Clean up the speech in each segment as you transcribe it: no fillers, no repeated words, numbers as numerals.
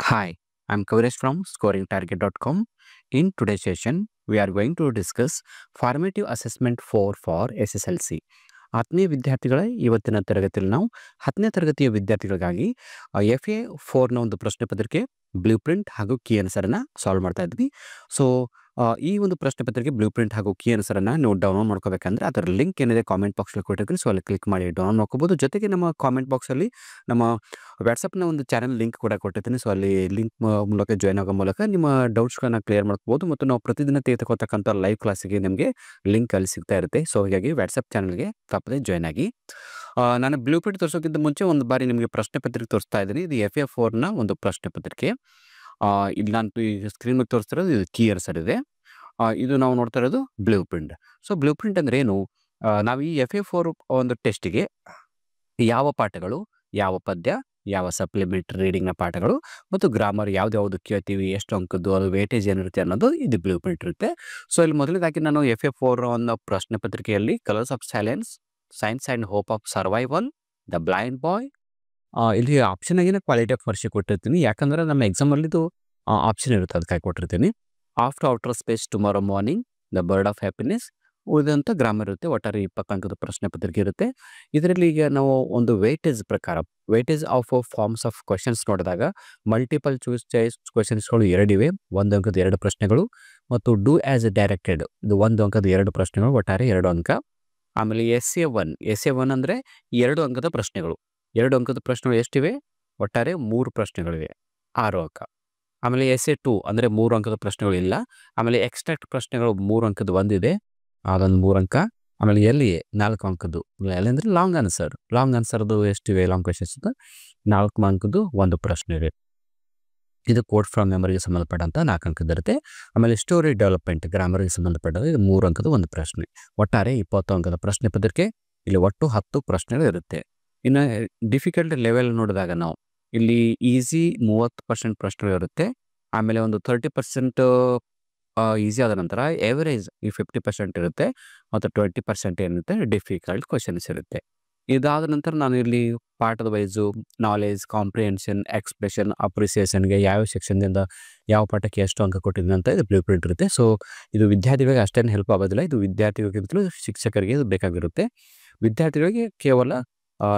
Hi, I'm Kaviresh from scoringtarget.com. In today's session, we are going to discuss formative assessment 4 for SSLC. 10ನೇ ವಿದ್ಯಾರ್ಥಿಗಳ ಇವತ್ತಿನ ತರಗತಿಯಲ್ಲಿ ನಾವು 10ನೇ ತರಗತಿಯ ವಿದ್ಯಾರ್ಥಿಗಳಿಗಾಗಿ FA 4ನ ಒಂದು ಪ್ರಶ್ನೆ ಪತ್ರಿಕೆ ಬ್ಲೂ ಪ್ರಿಂಟ್ ಹಾಗೂ ಕೀ ಆನ್ಸರನ್ನು ಸಾಲ್ವ್ ಮಾಡ್ತಾ ಇದ್ವಿ. ಸೊ ಈ ಒಂದು ಪ್ರಶ್ನೆ ಪತ್ರಿಕೆ ಬ್ಲೂ ಪ್ರಿಂಟ್ ಹಾಗೂ ಕೀ ಆನ್ಸರನ್ನು ನೀವು ಡೌನ್ಲೋಡ್ ಮಾಡ್ಕೋಬೇಕಂದ್ರೆ ಅದರ ಲಿಂಕ್ ಏನಿದೆ ಕಾಮೆಂಟ್ ಬಾಕ್ಸಲ್ಲಿ ಕೊಟ್ಟಿರ್ತೀನಿ. ಸೊ ಅಲ್ಲಿ ಕ್ಲಿಕ್ ಮಾಡಿ ಡೌನ್ಲೋಡ್ ಮಾಡ್ಕೋಬೋದು. ಜೊತೆಗೆ ನಮ್ಮ ಕಾಮೆಂಟ್ ಬಾಕ್ಸಲ್ಲಿ ನಮ್ಮ ವಾಟ್ಸಪ್ನ ಒಂದು ಚಾನಲ್ ಲಿಂಕ್ ಕೂಡ ಕೊಟ್ಟಿರ್ತೀನಿ. ಸೊ ಅಲ್ಲಿ ಲಿಂಕ್ ಮೂಲಕ ಜಾಯ್ನ್ ಆಗೋ ಮೂಲಕ ನಿಮ್ಮ ಡೌಟ್ಸ್ಗಳನ್ನ ಕ್ಲಿಯರ್ ಮಾಡ್ಕೋಬೋದು ಮತ್ತು ನಾವು ಪ್ರತಿದಿನ ತೆಗೆದುಕೊಳ್ತಕ್ಕಂಥ ಲೈವ್ ಕ್ಲಾಸಿಗೆ ನಿಮಗೆ ಲಿಂಕ್ ಅಲ್ಲಿ ಸಿಗ್ತಾ ಇರುತ್ತೆ. ಸೊ ಹೀಗಾಗಿ ವಾಟ್ಸಪ್ ಚಾನಲ್ಗೆ ತಪ್ಪದೆ ಜಾಯ್ನ್ ಆಗಿ. ನಾನು ಬ್ಲೂ ಪ್ರಿಂಟ್ ತೋರಿಸೋಕ್ಕಿಂತ ಮುಂಚೆ ಒಂದು ಬಾರಿ ನಿಮಗೆ ಪ್ರಶ್ನೆ ಪತ್ರಿಕೆ ತೋರಿಸ್ತಾ ಇದ್ದೀನಿ. ಇದು FA 4ನ ಒಂದು ಪ್ರಶ್ನೆ ಪತ್ರಿಕೆ. ಇಲ್ಲಿ ನಾನು ಈ ಸ್ಕ್ರೀನ್ ಮೇಲೆ ತೋರಿಸ್ತಿರೋದು ಇದು ಕೀ ಆನ್ಸರ್ ಇದೆ. ಇದು ನಾವು ನೋಡ್ತಾ ಇರೋದು blue print. So blue print ಅಂದ್ರೆ ಏನು? ನಾವು ಈ FA 4 ಒಂದು ಟೆಸ್ಟಿಗೆ ಯಾವ ಪಾಠಗಳು, ಯಾವ ಪದ್ಯ, ಯಾವ ಸಪ್ಲಿಮೆಂಟರಿ ರೀಡಿಂಗ್‌ನ ಪಾಠಗಳು ಮತ್ತು ಗ್ರಾಮರ್ ಯಾವ್ದ್ಯಾವ್ದು ಕೇಳ್ತೀವಿ, ಎಷ್ಟು ಅಂಕದ್ದು, ಅದು ವೇಟೇಜ್ ಏನಿರುತ್ತೆ ಅನ್ನೋದು ಇದು ಬ್ಲೂ ಪ್ರಿಂಟ್ ಇರುತ್ತೆ. ಸೊ ಇಲ್ಲಿ ಮೊದಲನೇದಾಗಿ ನಾನು FA 4 ಅನ್ನೋ ಪ್ರಶ್ನೆ ಪತ್ರಿಕೆಯಲ್ಲಿ colours of silence, science and hope of survival, the blind boy, ಇಲ್ಲಿ ಆಪ್ಷನ್ ಆಗಿನ ಕ್ವಾಲಿಟಿ ಆಫ್ ವರ್ಷ ಕೊಟ್ಟಿರ್ತೀನಿ. ಯಾಕಂದ್ರೆ ನಮ್ಮ ಎಕ್ಸಾಮಲ್ಲಿ ಇದು ಆಪ್ಷನ್ ಇರುತ್ತೆ, ಅದಕ್ಕಾಗಿ ಕೊಟ್ಟಿರ್ತೀನಿ. After outer space tomorrow morning, the bird of happiness, ಉಳಿದಂಥ ಗ್ರಾಮರ್ ಇರುತ್ತೆ. ಒಟ್ಟಾರೆ 20 ಅಂಕದ ಪ್ರಶ್ನೆ ಪತ್ರಿಕೆ ಇರುತ್ತೆ. ಇದರಲ್ಲಿ ಈಗ ನಾವು ಒಂದು ವೇಟೇಜ್ ಪ್ರಕಾರ weightage of forms of questions ನೋಡಿದಾಗ ಮಲ್ಟಿಪಲ್ ಚಾಯ್ಸ್ ಕ್ವಶನ್ಸ್ಗಳು 2 ಇವೆ. 1 ಅಂಕದ 2 ಪ್ರಶ್ನೆಗಳು ಮತ್ತು ಡೂ ಆಸ್ ಡೈರೆಕ್ಟೆಡ್ ಇದು 1 ಅಂಕದ 2 ಪ್ರಶ್ನೆಗಳು, ಒಟ್ಟಾರೆ 2 ಅಂಕ. ಆಮೇಲೆ ಎಸ್ ಎ 1 ಅಂದರೆ 2 ಅಂಕದ ಪ್ರಶ್ನೆಗಳು. 2 ಅಂಕದ ಪ್ರಶ್ನೆಗಳು ಎಷ್ಟಿವೆ? ಒಟ್ಟಾರೆ 3 ಪ್ರಶ್ನೆಗಳಿವೆ, 6 ಅಂಕ. ಆಮೇಲೆ ಎಸ್ ಎ 2 ಅಂದರೆ 3 ಅಂಕದ ಪ್ರಶ್ನೆಗಳು ಇಲ್ಲ. ಆಮೇಲೆ ಎಕ್ಸ್ಟ್ರಾಕ್ಟ್ ಪ್ರಶ್ನೆಗಳು 3 ಅಂಕದ ಒಂದಿದೆ, ಅದೊಂದು 3 ಅಂಕ. ಆಮೇಲೆ ಎಲ್ಲಿ 4 ಅಂಕದ್ದು, ಎಲ್ಲಿ ಅಂದರೆ ಲಾಂಗ್ ಆನ್ಸರ್ದು ಎಷ್ಟಿವೆ? ಲಾಂಗ್ ಕ್ವೆಶನ್ಸ್ 4 ಅಂಕದ್ದು ಒಂದು ಪ್ರಶ್ನೆ ಇದೆ. ಇದು ಕೋಡ್ ಫ್ರಮ್ ಮೆಮರಿಗೆ ಸಂಬಂಧಪಟ್ಟಂಥ 4 ಅಂಕದಿರುತ್ತೆ. ಆಮೇಲೆ ಸ್ಟೋರಿ ಡೆವಲಪ್ಮೆಂಟ್ ಗ್ರಾಮರ್ಗೆ ಸಂಬಂಧಪಟ್ಟಂಥ ಇದು 3 ಅಂಕದ ಒಂದು ಪ್ರಶ್ನೆ. ಒಟ್ಟಾರೆ 20 ಅಂಕದ ಪ್ರಶ್ನೆ ಪತ್ರಿಕೆ. ಇಲ್ಲಿ ಒಟ್ಟು 10 ಪ್ರಶ್ನೆಗಳು ಇರುತ್ತೆ. ಇನ್ನು ಡಿಫಿಕಲ್ಟ್ ಲೆವೆಲ್ ನೋಡಿದಾಗ ನಾವು ಇಲ್ಲಿ ಈಸಿ 30% ಪ್ರಶ್ನೆಗಳು ಇರುತ್ತೆ. ಆಮೇಲೆ ಒಂದು 30% ಈಸಿ ಆದ ನಂತರ ಎವರೇಜ್ ಈ 50% ಇರುತ್ತೆ ಮತ್ತು 20% ಏನಿರುತ್ತೆ ಡಿಫಿಕಲ್ಟ್ ಕ್ವಶನ್ಸ್ ಇರುತ್ತೆ. ಇದಾದ ನಂತರ ನಾನು ಇಲ್ಲಿ ಪಾಠದ ವೈಸು ನಾಲೆಜ್, ಕಾಂಪ್ರಿಹೆನ್ಷನ್, ಎಕ್ಸ್ಪ್ರೆಷನ್, ಅಪ್ರಿಸಿಯೇಷನ್ಗೆ ಯಾವ ಸೆಕ್ಷನ್ದಿಂದ ಯಾವ ಪಾಠಕ್ಕೆ ಎಷ್ಟು ಅಂಕ ಕೊಟ್ಟಿದ್ದೀನಿ ಅಂತ ಇದು ಬ್ಲೂ ಪ್ರಿಂಟ್ ಇರುತ್ತೆ. ಸೊ ಇದು ವಿದ್ಯಾರ್ಥಿಗಳಿಗೆ ಅಷ್ಟೇನು ಹೆಲ್ಪ್ ಆಗೋದಿಲ್ಲ. ಇದು ವಿದ್ಯಾರ್ಥಿಗಳಿಗಿಂತಲೂ ಶಿಕ್ಷಕರಿಗೆ ಇದು ಬೇಕಾಗಿರುತ್ತೆ. ವಿದ್ಯಾರ್ಥಿಗಳಿಗೆ ಕೇವಲ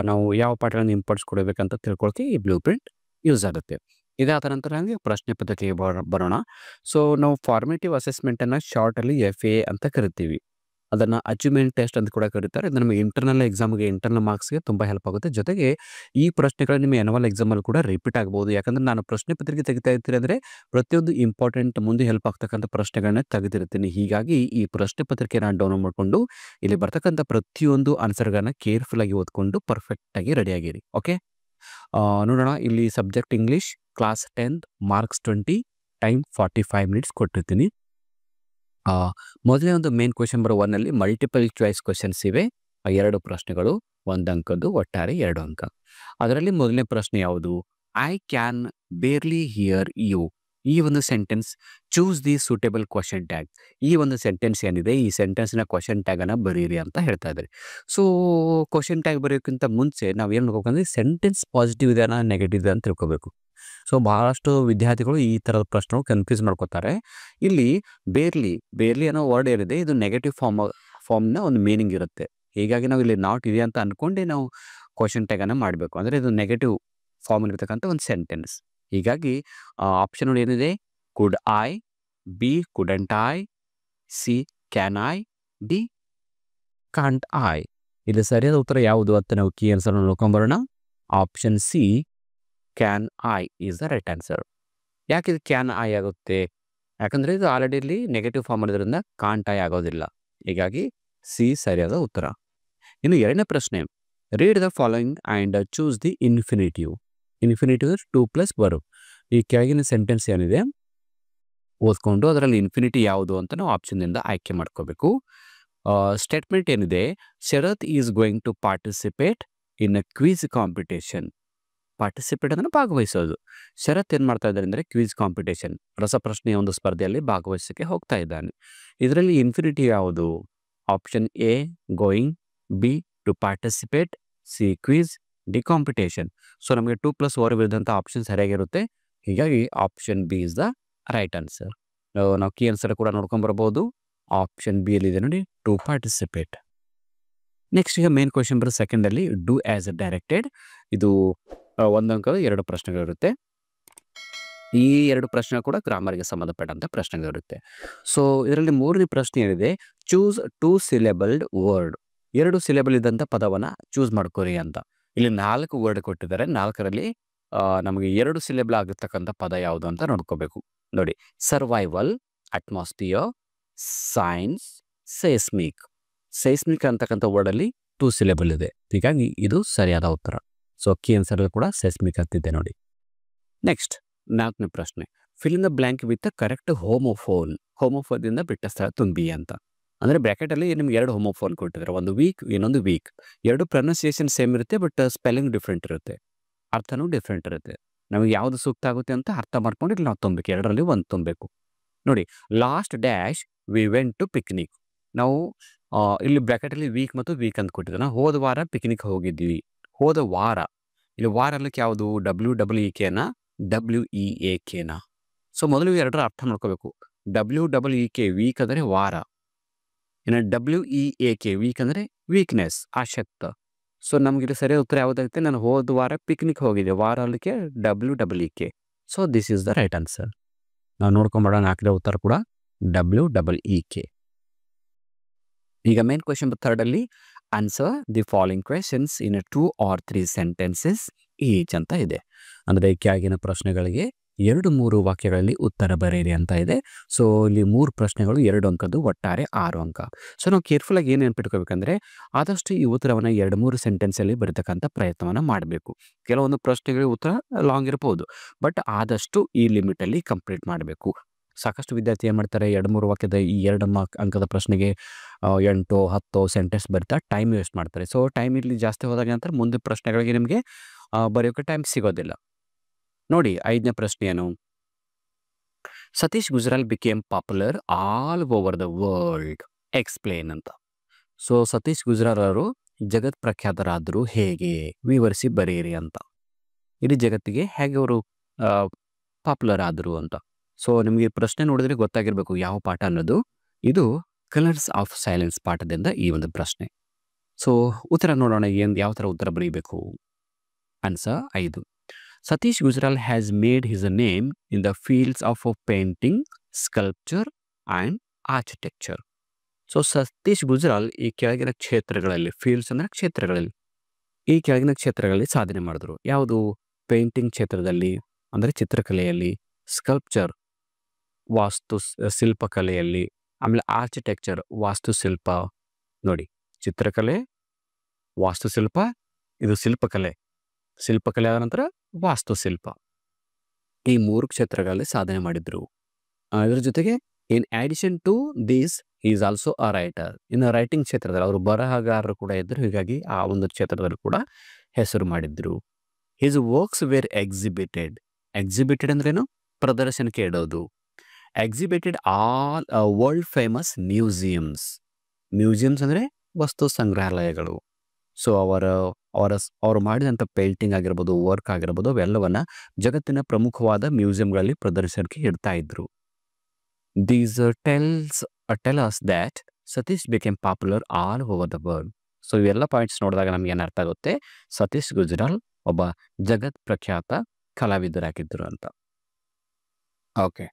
ನಾವು ಯಾವ ಪಾಠಗಳನ್ನು ಇಂಪಾರ್ಟೆನ್ಸ್ ಕೊಡಬೇಕಂತ ತಿಳ್ಕೊಳ್ಳೋಕೆ ಈ ಬ್ಲೂ ಪ್ರಿಂಟ್ ಯೂಸ್ ಆಗುತ್ತೆ. ಇದಾದ ನಂತರ ಹಾಗೆ ಪ್ರಶ್ನೆ ಪತ್ರಿಕೆಗೆ ಬರೋಣ. ಸೊ ನಾವು ಫಾರ್ಮೇಟಿವ್ ಅಸೆಸ್ಮೆಂಟನ್ನು ಶಾರ್ಟಲ್ಲಿ FA ಅಂತ ಕರಿತೀವಿ. ಅದನ್ನು ಅಚೀವ್ಮೆಂಟ್ ಟೆಸ್ಟ್ ಅಂತ ಕೂಡ ಕರೀತಾರೆ. ಇದು ನಮಗೆ ಇಂಟರ್ನಲ್ ಎಕ್ಸಾಮ್ಗೆ, ಇಂಟರ್ನಲ್ ಮಾರ್ಕ್ಸ್ಗೆ ತುಂಬ ಹೆಲ್ಪ್ ಆಗುತ್ತೆ. ಜೊತೆಗೆ ಈ ಪ್ರಶ್ನೆಗಳು ನಿಮ್ಮ ಆ್ಯನುವಲ್ ಎಕ್ಸಾಮಲ್ಲಿ ಕೂಡ ರಿಪೀಟ್ ಆಗ್ಬೋದು. ಯಾಕಂದರೆ ನಾನು ಪ್ರಶ್ನೆ ಪತ್ರಿಕೆ ತೆಗಿತಾ ಇರ್ತೀನಿ ಅಂದರೆ ಪ್ರತಿಯೊಂದು ಇಂಪಾರ್ಟೆಂಟ್ ಮುಂದೆ ಹೆಲ್ಪ್ ಆಗ್ತಕ್ಕಂಥ ಪ್ರಶ್ನೆಗಳನ್ನ ತೆಗೆದಿರ್ತೀನಿ. ಹೀಗಾಗಿ ಈ ಪ್ರಶ್ನೆ ಪತ್ರಿಕೆನ ಡೌನ್ಲೋಡ್ ಮಾಡಿಕೊಂಡು ಇಲ್ಲಿ ಬರ್ತಕ್ಕಂಥ ಪ್ರತಿಯೊಂದು ಆನ್ಸರ್ಗಳನ್ನ ಕೇರ್ಫುಲ್ಲಾಗಿ ಓದ್ಕೊಂಡು ಪರ್ಫೆಕ್ಟಾಗಿ ರೆಡಿಯಾಗಿರಿ. ಓಕೆ, ನೋಡೋಣ. ಇಲ್ಲಿ subject English, class 10th, marks 20, time 45 minutes ಕೊಟ್ಟಿರ್ತೀನಿ. ಮೊದಲೇ ಒಂದು ಮೇನ್ ಕ್ವೆಶನ್ ನಂಬರ್ 1ನಲ್ಲಿ ಮಲ್ಟಿಪಲ್ ಚಾಯ್ಸ್ ಕ್ವೆಶನ್ಸ್ ಇವೆ. 2 ಪ್ರಶ್ನೆಗಳು, 1 ಅಂಕದ್ದು, ಒಟ್ಟಾರೆ 2 ಅಂಕ. ಅದರಲ್ಲಿ ಮೊದಲನೇ ಪ್ರಶ್ನೆ ಯಾವುದು? I can barely hear you. ಈ ಒಂದು sentence choose the suitable question tag. ಈ ಒಂದು ಸೆಂಟೆನ್ಸ್ ಏನಿದೆ, ಈ ಸೆಂಟೆನ್ಸ್ನ ಕ್ವಶನ್ ಟ್ಯಾಗನ್ನು ಬರೀರಿ ಅಂತ ಹೇಳ್ತಾ ಇದ್ದಾರೆ. ಸೊ ಕ್ವಶನ್ ಟ್ಯಾಗ್ ಬರೆಯೋಕ್ಕಿಂತ ಮುಂಚೆ ನಾವು ಏನು ಮಾಡ್ಬೇಕಂದ್ರೆ ಸೆಂಟೆನ್ಸ್ ಪಾಸಿಟಿವ್ ಇದೆನಾ ನೆಗೆಟಿವ್ ಇದೆ ಅಂತ ತಿಳ್ಕೊಬೇಕು. ಸೊ ಬಹಳಷ್ಟು ವಿದ್ಯಾರ್ಥಿಗಳು ಈ ಥರದ ಪ್ರಶ್ನೆಗಳು ಕನ್ಫ್ಯೂಸ್ ಮಾಡ್ಕೋತಾರೆ. ಇಲ್ಲಿ ಬೇರ್ಲಿ ಅನ್ನೋ ವರ್ಡ್ ಏನಿದೆ ಇದು ನೆಗೆಟಿವ್ ಫಾರ್ಮ್ನ ಒಂದು ಮೀನಿಂಗ್ ಇರುತ್ತೆ. ಹೀಗಾಗಿ ನಾವು ಇಲ್ಲಿ ನಾಟ್ ಇದೆ ಅಂತ ಅಂದ್ಕೊಂಡೆ ನಾವು ಕ್ವಶನ್ ಟ್ಯಾಗನ್ನು ಮಾಡಬೇಕು. ಅಂದರೆ ಇದು ನೆಗೆಟಿವ್ ಫಾರ್ಮ್ ಇರತಕ್ಕಂಥ ಒಂದು ಸೆಂಟೆನ್ಸ್. ಹೀಗಾಗಿ ಆಪ್ಷನ್ಗಳು ಏನಿದೆ? Could I, B couldn't I, C can I, D can't I. ಇಲ್ಲಿ ಸರಿಯಾದ ಉತ್ತರ ಯಾವುದು ಅಂತ ನಾವು ಕೀ ಆನ್ಸರ್ನ ನೋಡ್ಕೊಂಬರೋಣ. Option C can I is the right answer. ಯಾಕೆ ಇದು ಕ್ಯಾನ್ ಐ ಆಗುತ್ತೆ? ಯಾಕಂದರೆ ಇದು ಆಲ್ರೆಡಿ ಇಲ್ಲಿ ನೆಗೆಟಿವ್ ಫಾರ್ಮ್ ಇರೋದ್ರಿಂದ ಕಾಂಟ್ ಐ ಆಗೋದಿಲ್ಲ. ಹೀಗಾಗಿ ಸಿ ಸರಿಯಾದ ಉತ್ತರ. ಇನ್ನು 2ನೇ ಪ್ರಶ್ನೆ, read the following and choose the infinitive. Infinitive 2+ ಬರು. ಈ ಕೆಳಗಿನ ಸೆಂಟೆನ್ಸ್ ಏನಿದೆ ಓದ್ಕೊಂಡು ಅದರಲ್ಲಿ ಇನ್ಫಿನಿಟಿ ಯಾವುದು ಅಂತ ನಾವು ಆಪ್ಷನ್ನಿಂದ ಆಯ್ಕೆ ಮಾಡ್ಕೋಬೇಕು. ಸ್ಟೇಟ್ಮೆಂಟ್ ಏನಿದೆ, Sharath is going to participate in a quiz competition. Participate ಅಂದರೆ ಭಾಗವಹಿಸೋದು. ಶರತ್ ಏನು ಮಾಡ್ತಾ ಇದ್ದಾರೆ ಅಂದರೆ ಕ್ವಿಜ್ ಕಾಂಪಿಟೇಷನ್, ರಸಪ್ರಶ್ನೆಯ ಒಂದು ಸ್ಪರ್ಧೆಯಲ್ಲಿ ಭಾಗವಹಿಸೋಕ್ಕೆ ಹೋಗ್ತಾ ಇದ್ದಾನೆ. ಇದರಲ್ಲಿ ಇನ್ಫಿನಿಟಿ ಯಾವುದು? Option A going, B to participate, C quiz, D competition. So ನಮಗೆ 2+ ಓವರ್ ಇದ್ದಂಥ ಆಪ್ಷನ್ ಸರಿಯಾಗಿರುತ್ತೆ. ಹೀಗಾಗಿ option B is the right answer. ನಾವು ಕೀ ಆನ್ಸರ್ ಕೂಡ ನೋಡ್ಕೊಂಬರ್ಬೋದು. ಆಪ್ಷನ್ ಬಿ ಅಲ್ಲಿ ಇದೆ ನೋಡಿ, ಟು ಪಾರ್ಟಿಸಿಪೇಟ್. ನೆಕ್ಸ್ಟ್ ಈಗ ಮೇನ್ ಕ್ವೆಶನ್ ಬರೋ ಸೆಕೆಂಡಲ್ಲಿ ಡೂ ಆಸ್ ಡೈರೆಕ್ಟೆಡ್. ಇದು ಒಂದು ಅಂಕದ 2 ಪ್ರಶ್ನೆಗಳಿರುತ್ತೆ. ಈ 2 ಪ್ರಶ್ನೆ ಕೂಡ ಗ್ರಾಮರ್ಗೆ ಸಂಬಂಧಪಟ್ಟಂಥ ಪ್ರಶ್ನೆಗಳಿರುತ್ತೆ. ಸೊ ಇದರಲ್ಲಿ 3ನೇ ಪ್ರಶ್ನೆ ಏನಿದೆ, ಚೂಸ್ 2 ಸಿಲೆಬಲ್ಡ್ ವರ್ಡ್. 2 ಸಿಲೆಬಲ್ ಇದ್ದಂಥ ಪದವನ್ನು ಚೂಸ್ ಮಾಡ್ಕೋರಿ ಅಂತ. ಇಲ್ಲಿ 4 ವರ್ಡ್ ಕೊಟ್ಟಿದ್ದಾರೆ. 4ರಲ್ಲಿ ನಮಗೆ 2 ಸಿಲೆಬಲ್ ಆಗಿರ್ತಕ್ಕಂಥ ಪದ ಯಾವುದು ಅಂತ ನೋಡ್ಕೋಬೇಕು. ನೋಡಿ, ಸರ್ವೈವಲ್, ಅಟ್ಮಾಸ್ಫಿಯರ್, ಸೈನ್ಸ್, ಸೇಸ್ಮಿಕ್. ಸೇಸ್ಮಿಕ್ ಅಂತಕ್ಕಂಥ ವರ್ಡಲ್ಲಿ 2 ಸಿಲೆಬಲ್ ಇದೆ. ಹೀಗಾಗಿ ಇದು ಸರಿಯಾದ ಉತ್ತರ. ಸೊ ಕೀ ಆನ್ಸರ್ ಕೂಡ ಸೇಸ್ಮಿಕ್ ಅಂತಿದೆ ನೋಡಿ. ನೆಕ್ಸ್ಟ್ 4ನೇ ಪ್ರಶ್ನೆ, fill in the blank with correct homophone. ಹೋಮೋಫೋನ್ದಿಂದ ಬಿಟ್ಟ ಸ್ಥಳ ತುಂಬಿ ಅಂತ. ಅಂದರೆ ಬ್ರ್ಯಾಕೆಟಲ್ಲಿ ನಿಮ್ಗೆ 2 ಹೋಮೋಫೋನ್ ಕೊಟ್ಟಿದ್ದಾರೆ, ಒಂದು ವೀಕ್, ಇನ್ನೊಂದು ವೀಕ್. 2 ಪ್ರೊನೌನ್ಸಿಯೇಷನ್ ಸೇಮ್ ಇರುತ್ತೆ, ಬಟ್ ಸ್ಪೆಲ್ಲಿಂಗ್ ಡಿಫ್ರೆಂಟ್ ಇರುತ್ತೆ, ಅರ್ಥನೂ ಡಿಫ್ರೆಂಟ್ ಇರುತ್ತೆ. ನಮಗೆ ಯಾವುದು ಸೂಕ್ತ ಆಗುತ್ತೆ ಅಂತ ಅರ್ಥ ಮಾಡ್ಕೊಂಡು ಇಲ್ಲಿ ನಾವು ತುಂಬಬೇಕು, 2ರಲ್ಲಿ ಒಂದು ತುಂಬಬೇಕು. ನೋಡಿ, last dash we went to picnic. ನಾವು ಇಲ್ಲಿ ಬ್ರ್ಯಾಕೆಟಲ್ಲಿ ವೀಕ್ ಮತ್ತು ವೀಕ್ ಅಂತ ಕೊಟ್ಟಿದ್ದಾರೆ. ನಾವು ಹೋದ ವಾರ ಪಿಕ್ನಿಕ್ ಹೋಗಿದ್ವಿ. ಹೋದ ವಾರ, ಇಲ್ಲಿ ವಾರ ಅಲ್ಲಕ್ಕೆ ಯಾವುದು, WEEKನ WEAKನ. ಸೊ ಮೊದಲು 2ರ ಅರ್ಥ ಮಾಡ್ಕೋಬೇಕು. WEEK ವೀಕ್ ಅಂದರೆ ವಾರ, ಇನ್ನು WEAK ವೀಕ್ ಅಂದರೆ ವೀಕ್ನೆಸ್, ಆಶಕ್ತ. ಸೊ ನಮ್ಗೆ ಇಲ್ಲಿ ಸರಿಯಾದ ಉತ್ತರ ಯಾವುದಾಗುತ್ತೆ, ನಾನು ಹೋದ ವಾರ ಪಿಕ್ನಿಕ್ ಹೋಗಿದ್ದೆ, ವಾರ ಅಲ್ಲಿಗೆ WEEK. So this is the right answer. ನಾವು ನೋಡ್ಕೊಂಬೇಡ, 4ನೇ ಉತ್ತರ ಕೂಡ WEEK. ಈಗ ಮೇನ್ ಕ್ವೆಶನ್ 3ರಲ್ಲಿ answer the following questions in 2 or 3 sentences each ಅಂತ ಇದೆ. ಅಂದರೆ ಕೆಳಗಿನ ಪ್ರಶ್ನೆಗಳಿಗೆ 2-3 ವಾಕ್ಯಗಳಲ್ಲಿ ಉತ್ತರ ಬರೆಯಿರಿ ಅಂತ ಇದೆ. ಸೊ ಇಲ್ಲಿ 3 ಪ್ರಶ್ನೆಗಳು 2 ಅಂಕದ್ದು, ಒಟ್ಟಾರೆ 6 ಅಂಕ. ಸೊ ನಾವು ಕೇರ್ಫುಲ್ಲಾಗಿ ಏನು ನೆನ್ಪಿಟ್ಕೋಬೇಕಂದ್ರೆ, ಆದಷ್ಟು ಈ ಉತ್ತರವನ್ನು 2-3 ಸೆಂಟೆನ್ಸಲ್ಲಿ ಬರೀತಕ್ಕಂಥ ಪ್ರಯತ್ನವನ್ನು ಮಾಡಬೇಕು. ಕೆಲವೊಂದು ಪ್ರಶ್ನೆಗಳಿಗೆ ಉತ್ತರ ಲಾಂಗ್ ಇರ್ಬೋದು, ಬಟ್ ಆದಷ್ಟು ಈ ಲಿಮಿಟಲ್ಲಿ ಕಂಪ್ಲೀಟ್ ಮಾಡಬೇಕು. ಸಾಕಷ್ಟು ವಿದ್ಯಾರ್ಥಿ ಏನು ಮಾಡ್ತಾರೆ, 2-3 ವಾಕ್ಯದ ಈ 2 ಅಂಕದ ಪ್ರಶ್ನೆಗೆ 8-10 ಸೆಂಟೆನ್ಸ್ ಬರಿತಾ ಟೈಮ್ ವೇಸ್ಟ್ ಮಾಡ್ತಾರೆ. ಸೊ ಟೈಮ್ ಇಲ್ಲಿ ಜಾಸ್ತಿ ಹೋದಾಗ ನಂತರ ಮುಂದೆ ಪ್ರಶ್ನೆಗಳಿಗೆ ನಿಮಗೆ ಬರೆಯೋಕ್ಕೆ ಟೈಮ್ ಸಿಗೋದಿಲ್ಲ. ನೋಡಿ, 5ನೇ ಪ್ರಶ್ನೆ ಏನು, Satish Gujral became popular all over the world, explain ಅಂತ. ಸೊ ಸತೀಶ್ ಗುಜರಾಲ್ ಅವರು ಜಗತ್ ಪ್ರಖ್ಯಾತರಾದರು ಹೇಗೆ, ವಿವರಿಸಿ ಬರೆಯಿರಿ ಅಂತ. ಇಡೀ ಜಗತ್ತಿಗೆ ಹೇಗೆ ಅವರು ಪಾಪ್ಯುಲರ್ ಆದರು ಅಂತ. ಸೊ ನಿಮಗೆ ಪ್ರಶ್ನೆ ನೋಡಿದ್ರೆ ಗೊತ್ತಾಗಿರಬೇಕು ಯಾವ ಪಾಠ ಅನ್ನೋದು. ಇದು ಕಲರ್ಸ್ ಆಫ್ ಸೈಲೆನ್ಸ್ ಪಾಠದಿಂದ ಈ ಒಂದು ಪ್ರಶ್ನೆ. ಸೊ ಉತ್ತರ ನೋಡೋಣ, ಯಾವ ಥರ ಉತ್ತರ ಬರೀಬೇಕು. Answer 5, Satish Gujral has made his name in the fields of painting, sculpture and architecture. So Satish Gujral ಈ ಕೆಳಗಿನ ಕ್ಷೇತ್ರಗಳಲ್ಲಿ, ಫೀಲ್ಡ್ಸ್ ಅಂದರೆ ಕ್ಷೇತ್ರಗಳಲ್ಲಿ, ಈ ಕೆಳಗಿನ ಕ್ಷೇತ್ರಗಳಲ್ಲಿ ಸಾಧನೆ ಮಾಡಿದ್ರು. ಯಾವುದು, ಪೇಂಟಿಂಗ್ ಕ್ಷೇತ್ರದಲ್ಲಿ ಅಂದರೆ ಚಿತ್ರಕಲೆಯಲ್ಲಿ, ಸ್ಕಲ್ಪ್ಚರ್ ಶಿಲ್ಪಕಲೆಯಲ್ಲಿ, ಆಮೇಲೆ ಆರ್ಕಿಟೆಕ್ಚರ್ ವಾಸ್ತುಶಿಲ್ಪ. ನೋಡಿ, ಚಿತ್ರಕಲೆ, ವಾಸ್ತುಶಿಲ್ಪ, ಇದು ಶಿಲ್ಪಕಲೆ, ಶಿಲ್ಪಕಲೆ ಆದ ನಂತರ ವಾಸ್ತುಶಿಲ್ಪ. ಈ 3 ಕ್ಷೇತ್ರಗಳಲ್ಲಿ ಸಾಧನೆ ಮಾಡಿದ್ರು. ಇದರ ಜೊತೆಗೆ in addition to these is also a writer. ಇನ್ನು ರೈಟಿಂಗ್ ಕ್ಷೇತ್ರದಲ್ಲಿ ಅವರು ಬರಹಗಾರರು ಕೂಡ ಇದ್ದರು. ಹೀಗಾಗಿ ಆ ಒಂದು ಕ್ಷೇತ್ರದಲ್ಲಿ ಕೂಡ ಹೆಸರು ಮಾಡಿದ್ರು. His works were exhibited. Exhibited ಅಂದ್ರೇನು, ಪ್ರದರ್ಶನಕ್ಕೆ ಇಡೋದು. Exhibited all world famous museums. Museums ಅಂದರೆ ವಸ್ತು ಸಂಗ್ರಹಾಲಯಗಳು. ಸೊ ಅವರು ಮಾಡಿದಂಥ ಪೇಂಟಿಂಗ್ ಆಗಿರ್ಬೋದು, ವರ್ಕ್ ಆಗಿರ್ಬೋದು, ಅವೆಲ್ಲವನ್ನ ಜಗತ್ತಿನ ಪ್ರಮುಖವಾದ ಮ್ಯೂಸಿಯಂಗಳಲ್ಲಿ ಪ್ರದರ್ಶನಕ್ಕೆ ಇಡ್ತಾ ಇದ್ರು. These tell us that Satish became popular all over the world. So ಇವೆಲ್ಲ ಪಾಯಿಂಟ್ಸ್ ನೋಡಿದಾಗ ನಮ್ಗೆ ಏನು ಅರ್ಥ ಆಗುತ್ತೆ, ಸತೀಶ್ ಗುಜರಾಲ್ ಒಬ್ಬ ಜಗತ್ ಪ್ರಖ್ಯಾತ ಕಲಾವಿದರಾಗಿದ್ದರು ಅಂತ. ಓಕೆ,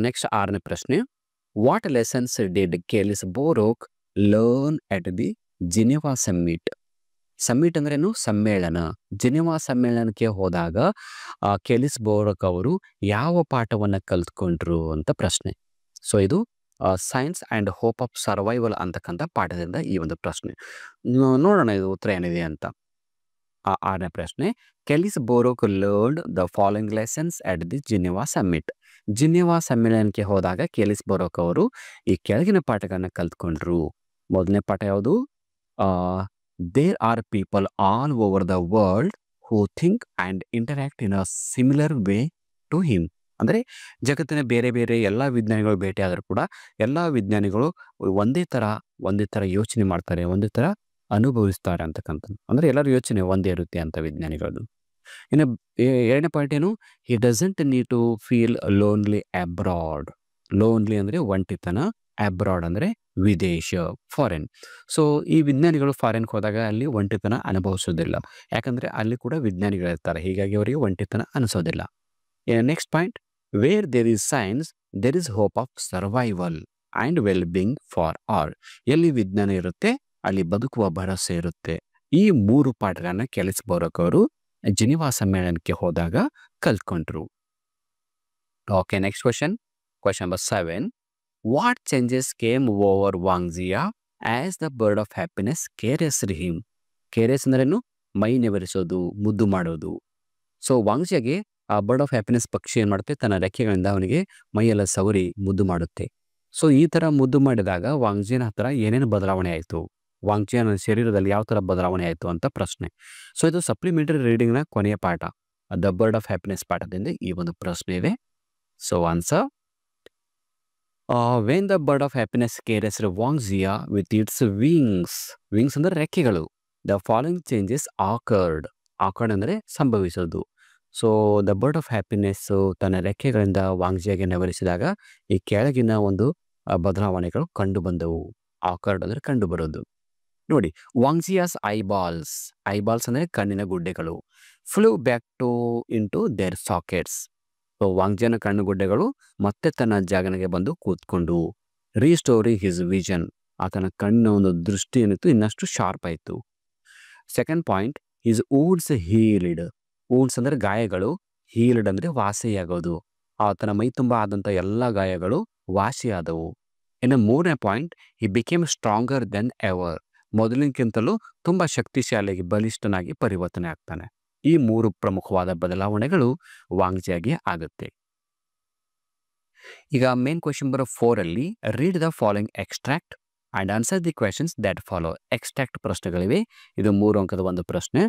ನೆಕ್ಸ್ಟ್ 6ನೇ ಪ್ರಶ್ನೆ, what lessons did Kelis Borok learn at the Geneva summit. Summit ಅಂದ್ರೇನು, ಸಮ್ಮೇಳನ. ಜಿನೆವಾ ಸಮ್ಮೇಳನಕ್ಕೆ ಹೋದಾಗ ಕೇಲಿಸ್ ಬೋರೋಕ್ ಅವರು ಯಾವ ಪಾಠವನ್ನು ಕಲ್ತ್ಕೊಂಡ್ರು ಅಂತ ಪ್ರಶ್ನೆ. ಸೊ ಇದು science and hope of survival ಅಂತಕ್ಕಂಥ ಪಾಠದಿಂದ ಈ ಒಂದು ಪ್ರಶ್ನೆ. ನೋಡೋಣ ಇದು ಉತ್ತರ ಏನಿದೆ ಅಂತ. 6ನೇ ಪ್ರಶ್ನೆ, Kelis Borok learned the following lessons at the Geneva summit. Geneva ಸಮ್ಮೇಳನಕ್ಕೆ ಹೋದಾಗ ಕೇಲಿಸ್ ಬೋರೋಕ್ ಅವರು ಈ ಕೆಳಗಿನ ಪಾಠಗಳನ್ನ ಕಲ್ತ್ಕೊಂಡ್ರು. ಮೊದಲನೇ ಪಾಠ ಯಾವುದು, there are people all over the world who think and interact in a similar way to him. ಅಂದರೆ ಜಗತ್ತಿನ ಬೇರೆ ಬೇರೆ ಎಲ್ಲ ವಿಜ್ಞಾನಿಗಳು ಭೇಟಿ ಆದರೂ ಕೂಡ ಎಲ್ಲ ವಿಜ್ಞಾನಿಗಳು ಒಂದೇ ಥರ ಯೋಚನೆ ಮಾಡ್ತಾರೆ, ಒಂದೇ ಥರ ಅನುಭವಿಸ್ತಾರೆ ಅಂತಕ್ಕಂಥದ್ದು. ಅಂದರೆ ಎಲ್ಲರ ಯೋಚನೆ ಒಂದೇ ಇರುತ್ತೆ ಅಂತ ವಿಜ್ಞಾನಿಗಳದ್ದು. ಇನ್ನು ಎರಡನೇ ಪಾಯಿಂಟ್ ಏನು, he doesn't need to feel lonely abroad. Lonely ಅಂದರೆ ಒಂಟಿತನ, ಅಬ್ರಾಡ್ ಅಂದರೆ ವಿದೇಶ, ಫಾರಿನ್. ಸೊ ಈ ವಿಜ್ಞಾನಿಗಳು ಫಾರಿನ್ಗೆ ಹೋದಾಗ ಅಲ್ಲಿ ಒಂಟಿತನ ಅನುಭವಿಸೋದಿಲ್ಲ, ಯಾಕಂದರೆ ಅಲ್ಲಿ ಕೂಡ ವಿಜ್ಞಾನಿಗಳಿರ್ತಾರೆ, ಹೀಗಾಗಿ ಅವರಿಗೆ ಒಂಟಿತನ ಅನಿಸೋದಿಲ್ಲ. Next point, where there is science there is hope of survival and well being for all. ಎಲ್ಲಿ ವಿಜ್ಞಾನ ಇರುತ್ತೆ ಅಲ್ಲಿ ಬದುಕುವ ಭರವಸೆ ಇರುತ್ತೆ. ಈ 3 ಪಾಠಗಳನ್ನ ಕೆಲಿಸ್ ಬೋರಕ್ ಅವರು ಜಿನಿವಾ ಸಮ್ಮೇಳನಕ್ಕೆ ಹೋದಾಗ ಕಲ್ತ್ಕೊಂಡ್ರು. Okay, next question number 7. What changes came over Wangjia as the bird of happiness caressed him. Caress ಅಂದ್ರೇನು, ಮೈ ನೆವರಿಸೋದು, ಮುದ್ದು ಮಾಡೋದು. ಸೊ ವಾಂಗ್ಜಿಯಾಗೆ ಆ ಬರ್ಡ್ ಆಫ್ ಹ್ಯಾಪಿನೆಸ್ ಪಕ್ಷಿ ಏನು ಮಾಡುತ್ತೆ, ತನ್ನ ರೆಕ್ಕೆಗಳಿಂದ ಅವನಿಗೆ ಮೈಯೆಲ್ಲ ಸವರಿ ಮುದ್ದು ಮಾಡುತ್ತೆ. ಸೊ ಈ ಥರ ಮುದ್ದು ಮಾಡಿದಾಗ ವಾಂಗ್ಜಿಯನ ಹತ್ರ ಏನೇನು ಬದಲಾವಣೆ ಆಯಿತು, ವಾಂಗ್ಜಿಯನ ಶರೀರದಲ್ಲಿ ಯಾವ ಥರ ಬದಲಾವಣೆ ಆಯಿತು ಅಂತ ಪ್ರಶ್ನೆ. ಸೊ ಇದು ಸಪ್ಲಿಮೆಂಟರಿ ರೀಡಿಂಗ್ನ ಕೊನೆಯ ಪಾಠ, ದ ಬರ್ಡ್ ಆಫ್ ಹ್ಯಾಪಿನೆಸ್ ಪಾಠದಿಂದ ಈ ಒಂದು ಪ್ರಶ್ನೆ ಇದೆ. So answer, when the bird of happiness caressed Wangjia with its wings. Wings ಅಂದರೆ ರೆಕ್ಕೆಗಳು. The following changes occurred. Occurred ಅಂದರೆ ಸಂಭವಿಸೋದು. So the bird of happiness ತನ್ನ ರೆಕ್ಕೆಗಳಿಂದ ವಾಂಗ್ಜಿಯಾಗೆ ನೆವರಿಸಿದಾಗ ಈ ಕೆಳಗಿನ ಒಂದು ಬದಲಾವಣೆಗಳು ಕಂಡು ಬಂದವು. ಆಕರ್ಡ್ ಅಂದರೆ ಕಂಡು ಬರೋದು. ನೋಡಿ, ವಾಂಗ್ಜಿಯಾಸ್ ಐಬಾಲ್ಸ್. ಐಬಾಲ್ಸ್ ಅಂದರೆ ಕಣ್ಣಿನ ಗುಡ್ಡೆಗಳು. Flew back to into their sockets. So ವಾಂಗ್ಜಿಯನ ಕಣ್ಣುಗುಡ್ಡೆಗಳು ಮತ್ತೆ ತನ್ನ ಜಾಗನಿಗೆ ಬಂದು ಕೂತ್ಕೊಂಡು. Restored his vision. ಆತನ ಕಣ್ಣಿನ ಒಂದು ದೃಷ್ಟಿ ಏನಿತ್ತು ಇನ್ನಷ್ಟು ಶಾರ್ಪ್ ಆಯಿತು. Second point, his wounds healed. Wounds ಅಂದರೆ ಗಾಯಗಳು, ಹೀಲ್ಡ್ ಅಂದರೆ ವಾಸಿಯಾಗೋದು. ಆತನ ಮೈ ತುಂಬ ಆದಂಥ ಎಲ್ಲ ಗಾಯಗಳು ವಾಸಿಯಾದವು. ಇನ್ನು ಮೂರನೇ point, he became stronger than ever. ಮೊದಲಿನಕ್ಕಿಂತಲೂ ತುಂಬ ಶಕ್ತಿಶಾಲಿಯಾಗಿ, ಬಲಿಷ್ಠನಾಗಿ ಪರಿವರ್ತನೆ ಆಗ್ತಾನೆ. ಈ 3 ಪ್ರಮುಖವಾದ ಬದಲಾವಣೆಗಳು ವಾಂಗ್ಜಿಯಾಗೆ ಆಗುತ್ತೆ. ಈಗ ಮೇನ್ ಕ್ವೆಶ್ಚನ್ ನಂಬರ್ 4 ಅಲ್ಲಿ read the following extract and answer the questions that follow. Extract ಪ್ರಶ್ನೆಗಳಿವೆ, ಇದು 3 ಅಂಕದ ಒಂದು ಪ್ರಶ್ನೆ.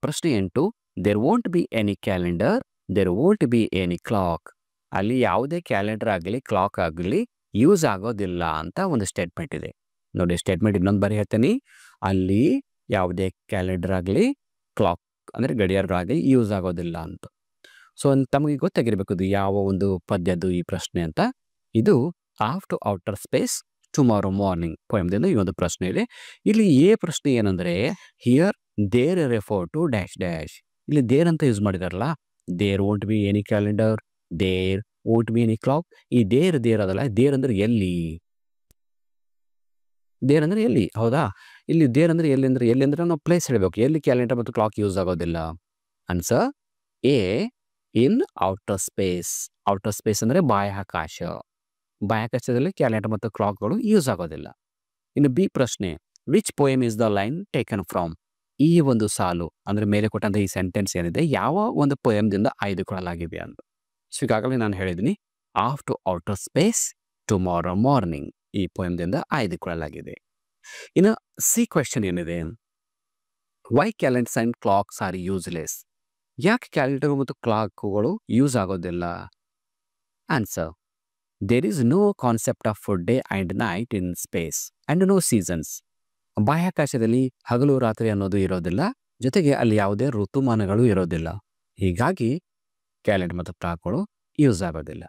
ಪ್ರಶ್ನೆ 8, there won't be any calendar, there won't be any clock. ಅಲ್ಲಿ ಯಾವುದೇ ಕ್ಯಾಲೆಂಡರ್ ಆಗಲಿ ಕ್ಲಾಕ್ ಆಗಲಿ ಯೂಸ್ ಆಗೋದಿಲ್ಲ ಅಂತ ಒಂದು ಸ್ಟೇಟ್ಮೆಂಟ್ ಇದೆ. ನೋಡಿ, ಸ್ಟೇಟ್ಮೆಂಟ್ ಇನ್ನೊಂದು ಬಾರಿ ಹೇಳ್ತೀನಿ, ಅಲ್ಲಿ ಯಾವುದೇ ಕ್ಯಾಲೆಂಡರ್ ಆಗಲಿ ಕ್ಲಾಕ್ ಅಂದರೆ ಗಡಿಯಾರಗಳಾಗಲಿ ಯೂಸ್ ಆಗೋದಿಲ್ಲ ಅಂತ. ಸೊ ತಮಗೆ ಗೊತ್ತಾಗಿರಬೇಕು ಇದು ಯಾವ ಒಂದು ಪದ್ಯದ್ದು ಈ ಪ್ರಶ್ನೆ ಅಂತ. ಇದು of to outer space tomorrow morning ಪೊಯಮ್ದಿಂದ ಈ ಒಂದು ಪ್ರಶ್ನೆ ಇದೆ. ಇಲ್ಲಿ ಪ್ರಶ್ನೆ ಏನಂದರೆ, here there refer to dash dash. ಇಲ್ಲಿ ದೇರ್ ಅಂತ ಯೂಸ್ ಮಾಡಿದಾರಲ್ಲ, there won't be any calendar, there won't be any clock. ಈ ದೇರ್ ಅದಲ್ಲ, ದೇರ್ ಅಂದರೆ ಎಲ್ಲಿ, ದೇರ್ ಅಂದರೆ ಎಲ್ಲಿ, ಹೌದಾ? ಇಲ್ಲಿ ದೇರ್ ಅಂದರೆ ಎಲ್ಲಿ ಅಂದರೆ ನಾವು ಪ್ಲೇಸ್ ಹೇಳಬೇಕು, ಎಲ್ಲಿ ಕ್ಯಾಲೆಂಡರ್ ಮತ್ತು ಕ್ಲಾಕ್ ಯೂಸ್ ಆಗೋದಿಲ್ಲ. Answer A, in outer space. Outer space ಅಂದರೆ ಬಾಹ್ಯಾಕಾಶ. ಬಾಹ್ಯಾಕಾಶದಲ್ಲಿ ಕ್ಯಾಲೆಂಡರ್ ಮತ್ತು ಕ್ಲಾಕ್ಗಳು ಯೂಸ್ ಆಗೋದಿಲ್ಲ. ಇನ್ನು ಬಿ ಪ್ರಶ್ನೆ, which poem is the line taken from. ಈ ಒಂದು ಸಾಲು ಅಂದರೆ ಮೇಲೆ ಕೊಟ್ಟಂಥ ಈ ಸೆಂಟೆನ್ಸ್ ಏನಿದೆ ಯಾವ ಒಂದು ಪೋಯಮ್ದಿಂದ ಆಯ್ದುಕೊಳ್ಳಲಾಗಿದೆ ಅಂತ. ಸೊ ಈಗಾಗಲೇ ನಾನು ಹೇಳಿದ್ದೀನಿ, off to outer space tomorrow morning ಈ ಪೋಯಮ್ದಿಂದ ಆಯ್ದುಕೊಳ್ಳಲಾಗಿದೆ. ಇನ್ನು ಸಿ ಕ್ವೆಶ್ಚನ್ ಏನಿದೆ, why calendars and clocks are useless. ಯಾಕೆ ಕ್ಯಾಲೆಂಡರ್ ಮತ್ತು ಕ್ಲಾಕ್ಗಳು ಯೂಸ್ ಆಗೋದಿಲ್ಲ? Answer, there is no concept of day and night in space and no seasons. ಬಾಹ್ಯಾಕಾಶದಲ್ಲಿ ಹಗಲು ರಾತ್ರಿ ಅನ್ನೋದು ಇರೋದಿಲ್ಲ, ಜೊತೆಗೆ ಅಲ್ಲಿ ಯಾವುದೇ ಋತುಮಾನಗಳು ಇರೋದಿಲ್ಲ. ಹೀಗಾಗಿ ಕ್ಯಾಲೆಂಡರ್ ಮತ್ತು ಕ್ಲಾಕ್ಗಳು ಯೂಸ್ ಆಗೋದಿಲ್ಲ.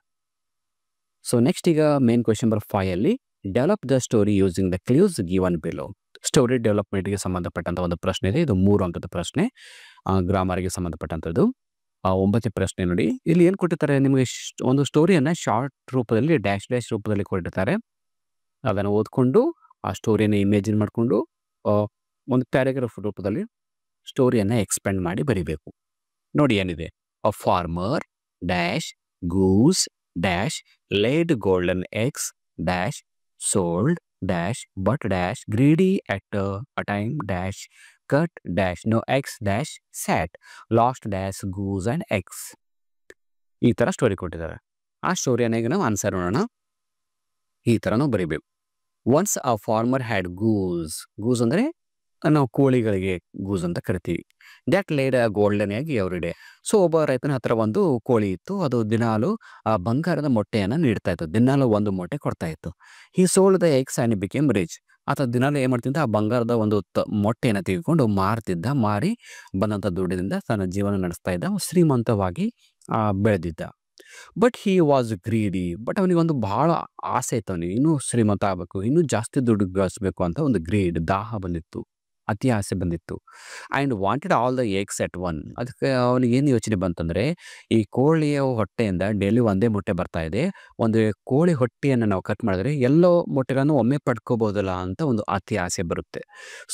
ಸೊ ನೆಕ್ಸ್ಟ್ ಈಗ ಮೇನ್ ಕ್ವೆಶ್ಚನ್ ನಂಬರ್ 5 ಅಲ್ಲಿ develop the story using the clues given below. Story ಡೆವಲಪ್ಮೆಂಟ್ಗೆ ಸಂಬಂಧಪಟ್ಟಂಥ ಒಂದು ಪ್ರಶ್ನೆ ಇದೆ, ಇದು 3 ಅಂಕದ ಪ್ರಶ್ನೆ. ಗ್ರಾಮರ್ಗೆ ಸಂಬಂಧಪಟ್ಟಂಥದ್ದು. 9ನೇ ಪ್ರಶ್ನೆ ನೋಡಿ, ಇಲ್ಲಿ ಏನು ಕೊಟ್ಟಿರ್ತಾರೆ ನಿಮಗೆ, ಒಂದು ಸ್ಟೋರಿಯನ್ನು ಶಾರ್ಟ್ ರೂಪದಲ್ಲಿ ಡ್ಯಾಶ್ ಡ್ಯಾಶ್ ರೂಪದಲ್ಲಿ ಕೊಟ್ಟಿರ್ತಾರೆ. ಅದನ್ನು ಓದ್ಕೊಂಡು ಆ ಸ್ಟೋರಿಯನ್ನು ಇಮೇಜಿನ್ ಮಾಡಿಕೊಂಡು ಒಂದು ಪ್ಯಾರಾಗ್ರಾಫ್ ರೂಪದಲ್ಲಿ ಸ್ಟೋರಿಯನ್ನು ಎಕ್ಸ್ಪ್ಯಾಂಡ್ ಮಾಡಿ ಬರಿಬೇಕು. ನೋಡಿ ಏನಿದೆ, a farmer dash goose dash laid golden eggs dash sold dash but dash greedy at a time dash cut dash no eggs dash sat lost dash goose and eggs. ಈ ಥರ story ಕೊಟ್ಟಿದ್ದಾರೆ. ಆ ಸ್ಟೋರಿಯನ್ನು ಈಗ ನಾವು ಆನ್ಸರ್ ನೋಡೋಣ. ಈ ಥರ ನಾವು ಬರೀಬೇಕು. Once a farmer had goose. Goose ಅಂದರೆ ನಾವು ಕೋಳಿಗಳಿಗೆ ಗೂಸ್ ಅಂತ ಕರಿತೀವಿ. That laid a golden egg every day. So ಒಬ್ಬ ರೈತನ ಹತ್ರ ಒಂದು ಕೋಳಿ ಇತ್ತು, ಅದು ದಿನಾಲು ಆ ಬಂಗಾರದ ಮೊಟ್ಟೆಯನ್ನು ನೀಡ್ತಾ ಇತ್ತು, ದಿನಾಲು ಒಂದು ಮೊಟ್ಟೆ ಕೊಡ್ತಾ ಇತ್ತು. ಹಿ sold the eggs and became rich. ಆತ ದಿನಾಲೂ ಏನು ಮಾಡ್ತಿದ್ದ, ಆ ಬಂಗಾರದ ಒಂದು ಮೊಟ್ಟೆಯನ್ನು ತೆಗೆದುಕೊಂಡು ಮಾರ್ತಿದ್ದ. ಮಾರಿ ಬಂದಂಥ ದುಡ್ಡಿನಿಂದ ತನ್ನ ಜೀವನ ನಡೆಸ್ತಾ ಇದ್ದ. ಶ್ರೀಮಂತವಾಗಿ ಬೆಳೆದಿದ್ದ. But he was greedy. But ಅವನಿಗೊಂದು ಬಹಳ ಆಸೆ ಇತ್ತು. ಅವನಿಗೆ ಇನ್ನೂ ಶ್ರೀಮಂತ ಆಗಬೇಕು, ಇನ್ನೂ ಜಾಸ್ತಿ ದುಡ್ಡು ಗಳಿಸ್ಬೇಕು ಅಂತ ಒಂದು ಗ್ರೀಡ್, ದಾಹ ಬಂದಿತ್ತು, ಅತಿ ಆಸೆ ಬಂದಿತ್ತು. And wanted all the eggs at one. ಅದಕ್ಕೆ ಅವನಿಗೆ ಏನು ಯೋಚನೆ ಬಂತಂದರೆ, ಈ ಕೋಳಿಯ ಹೊಟ್ಟೆಯಿಂದ ಡೈಲಿ ಒಂದೇ ಮೊಟ್ಟೆ ಬರ್ತಾ ಇದೆ, ಒಂದು ಕೋಳಿ ಹೊಟ್ಟೆಯನ್ನು ನಾವು ಕಟ್ ಮಾಡಿದ್ರೆ ಎಲ್ಲೋ ಮೊಟ್ಟೆಗಳನ್ನು ಒಮ್ಮೆ ಪಡ್ಕೋಬೋದಲ್ಲ ಅಂತ ಒಂದು ಅತಿ ಆಸೆ ಬರುತ್ತೆ.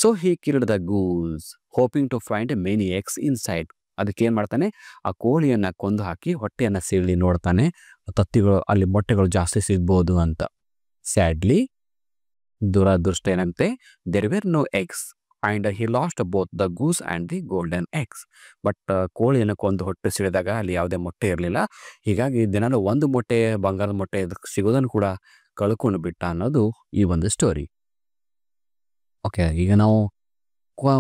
So he killed the goose hoping to find many eggs inside. ಅದಕ್ಕೆ ಏನು ಮಾಡ್ತಾನೆ, ಆ ಕೋಳಿಯನ್ನು ಕೊಂದು ಹಾಕಿ ಹೊಟ್ಟೆಯನ್ನು ಸೀಳಿ ನೋಡ್ತಾನೆ, ತತ್ತಿಗಳು ಅಲ್ಲಿ ಮೊಟ್ಟೆಗಳು ಜಾಸ್ತಿ ಸಿಗ್ಬೋದು ಅಂತ. ಸ್ಯಾಡ್ಲಿ, ದುರದೃಷ್ಟ ಏನಂತೆ, there were no eggs and he lost both the goose and the golden eggs. But ಕೋಳಿಯನ್ನು ಕೊಂದು ಹೊಟ್ಟೆ ಸಿಡಿದಾಗ ಅಲ್ಲಿ ಯಾವುದೇ ಮೊಟ್ಟೆ ಇರಲಿಲ್ಲ. ಹೀಗಾಗಿ ದಿನಾಲೂ ಒಂದು ಮೊಟ್ಟೆ, ಬಂಗಾರದ ಮೊಟ್ಟೆ ಇದಕ್ಕೆ ಸಿಗೋದನ್ನು ಕೂಡ ಕಳ್ಕೊಂಡು ಬಿಟ್ಟ ಅನ್ನೋದು ಈ ಒಂದು ಸ್ಟೋರಿ. ಓಕೆ, ಈಗ ನಾವು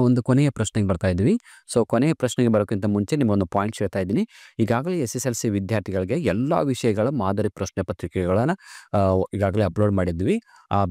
ಒಂದು ಕೊನೆಯ ಪ್ರಶ್ನೆಗೆ ಬರ್ತಾ ಇದ್ವಿ. ಸೊ ಕೊನೆಯ ಪ್ರಶ್ನೆಗೆ ಬರೋಕ್ಕಿಂತ ಮುಂಚೆ ನಿಮ್ಮೊಂದು ಪಾಯಿಂಟ್ಸ್ ಹೇಳ್ತಾ ಇದ್ದೀನಿ. ಈಗಾಗಲೇ SSLC ವಿದ್ಯಾರ್ಥಿಗಳಿಗೆ ಎಲ್ಲ ವಿಷಯಗಳ ಮಾದರಿ ಪ್ರಶ್ನೆ ಪತ್ರಿಕೆಗಳನ್ನು ಈಗಾಗಲೇ ಅಪ್ಲೋಡ್ ಮಾಡಿದ್ವಿ.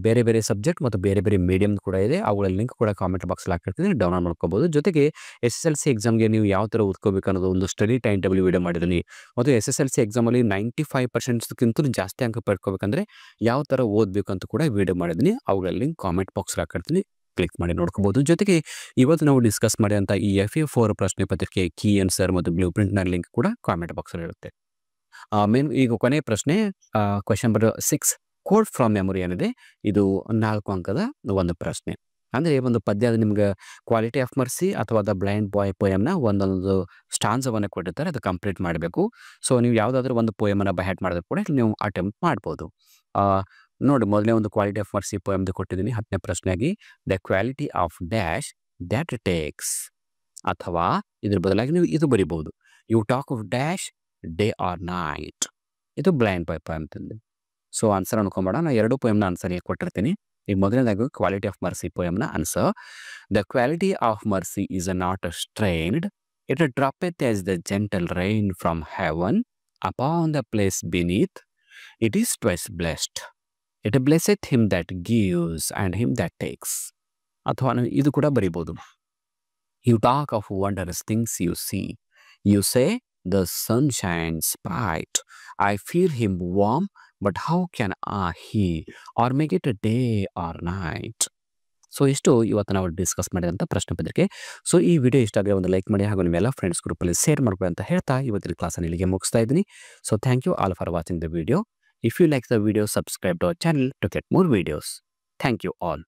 ಬೇರೆ ಬೇರೆ ಸಬ್ಜೆಕ್ಟ್ ಮತ್ತು ಬೇರೆ ಬೇರೆ ಮೀಡಿಯಮ್ ಕೂಡ ಇದೆ. ಅವುಗಳ ಲಿಂಕ್ ಕೂಡ ಕಾಮೆಂಟ್ ಬಾಕ್ಸಲ್ಲಿ ಹಾಕಿರ್ತೀನಿ, ಡೌನ್ಲೋಡ್ ಮಾಡ್ಕೋಬೋದು. ಜೊತೆಗೆ SSLC ಎಕ್ಸಾಮ್ಗೆ ನೀವು ಯಾವ ಥರ ಓದ್ಕೋಬೇಕು ಅನ್ನೋದು ಒಂದು ಸ್ಟಡಿ ಟೈಮ್ ಟೇಬಲ್ ವಿಡಿಯೋ ಮಾಡಿದ್ದೀನಿ. ಮತ್ತು SSLC ಎಕ್ಸಾಮಲ್ಲಿ 95%ಗಿಂತಲೂ ಜಾಸ್ತಿ ಅಂಕ ಪಡ್ಕೋಬೇಕಂದ್ರೆ ಯಾವ ಥರ ಓದಬೇಕು ಅಂತ ಕೂಡ ವಿಡಿಯೋ ಮಾಡಿದ್ದೀನಿ. ಅವುಗಳ ಲಿಂಕ್ ಕಾಮೆಂಟ್ ಬಾಕ್ಸಲ್ಲಿ ಹಾಕಿರ್ತೀನಿ, ಕ್ಲಿಕ್ ಮಾಡಿ ನೋಡ್ಕೋಬೋದು. ಜೊತೆಗೆ ಇವತ್ತು ನಾವು ಡಿಸ್ಕಸ್ ಮಾಡಿದಂಥ ಈ FA4 ಪ್ರಶ್ನೆ ಪತ್ರಿಕೆ ಕೀ ಆನ್ಸರ್ ಮತ್ತು ಬ್ಲೂ ಪ್ರಿಂಟ್ನ ಲಿಂಕ್ ಕೂಡ ಕಾಮೆಂಟ್ ಬಾಕ್ಸಲ್ಲಿ ಇರುತ್ತೆ. ಈಗ ಕೊನೆಯ ಪ್ರಶ್ನೆ, question number 6, code from memory ಏನಿದೆ, ಇದು 4 ಅಂಕದ ಒಂದು ಪ್ರಶ್ನೆ. ಅಂದರೆ ಒಂದು ಪದ್ಯ ನಿಮ್ಗೆ ಕ್ವಾಲಿಟಿ ಆಫ್ ಮರ್ಸಿ ಅಥವಾ ದ ಬ್ಲೈಂಡ್ ಬಾಯ್ ಪೋಯಮ್ನ ಒಂದೊಂದು ಸ್ಟಾನ್ಸವನ್ನು ಕೊಟ್ಟಿರ್ತಾರೆ, ಅದು ಕಂಪ್ಲೀಟ್ ಮಾಡಬೇಕು. ಸೊ ನೀವು ಯಾವುದಾದ್ರೂ ಒಂದು ಪೋಯಮನ್ನು ಬೈ ಹ್ಯಾಟ್ ಮಾಡಿದ್ರೆ ಕೂಡ ನೀವು ಅಟೆಂಪ್ಟ್ ಮಾಡ್ಬೋದು. ನೋಡಿ, ಮೊದಲೇ ಒಂದು ಕ್ವಾಲಿಟಿ ಆಫ್ ಮರ್ಸಿ ಪೋಯಮ್ದು ಕೊಟ್ಟಿದ್ದೀನಿ 10ನೇ ಪ್ರಶ್ನೆಯಾಗಿ. The quality of dash that takes, ಅಥವಾ ಇದ್ರ ಬದಲಾಗಿ ನೀವು ಇದು ಬರಿಬೋದು, you talk of dash day or night. ಇದು ಬ್ಲೈಂಡ್ ಬಾಯ್ ಪೋಯಮ್ ತಂದೆ. ಸೊ ಆನ್ಸರ್ ಅನ್ಕೊಂಬೇಡ, ನಾನು 2 ಪೋಯಮ್ನ ಆನ್ಸರ್ ಕೊಟ್ಟಿರ್ತೀನಿ. ಈಗ ಮೊದಲನೇದಾಗಿ ಕ್ವಾಲಿಟಿ ಆಫ್ ಮರ್ಸಿ ಪೋಯಮ್ನ answer. The quality of mercy is not strained, it droppeth as the gentle rain from heaven upon the place beneath, it is twice blessed, it blesseth him that gives and him that takes. ಅಥವಾ ಇದು ಕೂಡ ಬರಿಬೋದು, you talk of wondrous things you see, you say the sun shines bright, I feel him warm but how can he or make it day or night. So ಇಷ್ಟು ಇವತ್ತು ನಾವು discuss ಮಾಡಿದಂಥ ಪ್ರಶ್ನೆ ಪತ್ರಿಕೆ. ಸೊ ಈ ವಿಡಿಯೋ ಇಷ್ಟ ಆದರೆ ಒಂದು ಲೈಕ್ ಮಾಡಿ, ಹಾಗೂ ನಿಮ್ಮೆಲ್ಲ ಫ್ರೆಂಡ್ಸ್ ಗ್ರೂಪಲ್ಲಿ ಶೇರ್ ಮಾಡ್ಕೊಳ್ಳಿ ಅಂತ ಹೇಳ್ತಾ ಇವತ್ತಿನ ಕ್ಲಾಸನ್ನು ಇಲ್ಲಿಗೆ ಮುಗಿಸ್ತಾ ಇದ್ದೀನಿ. So thank you all for watching the video. If you like the video, subscribe to our channel to get more videos. Thank you all.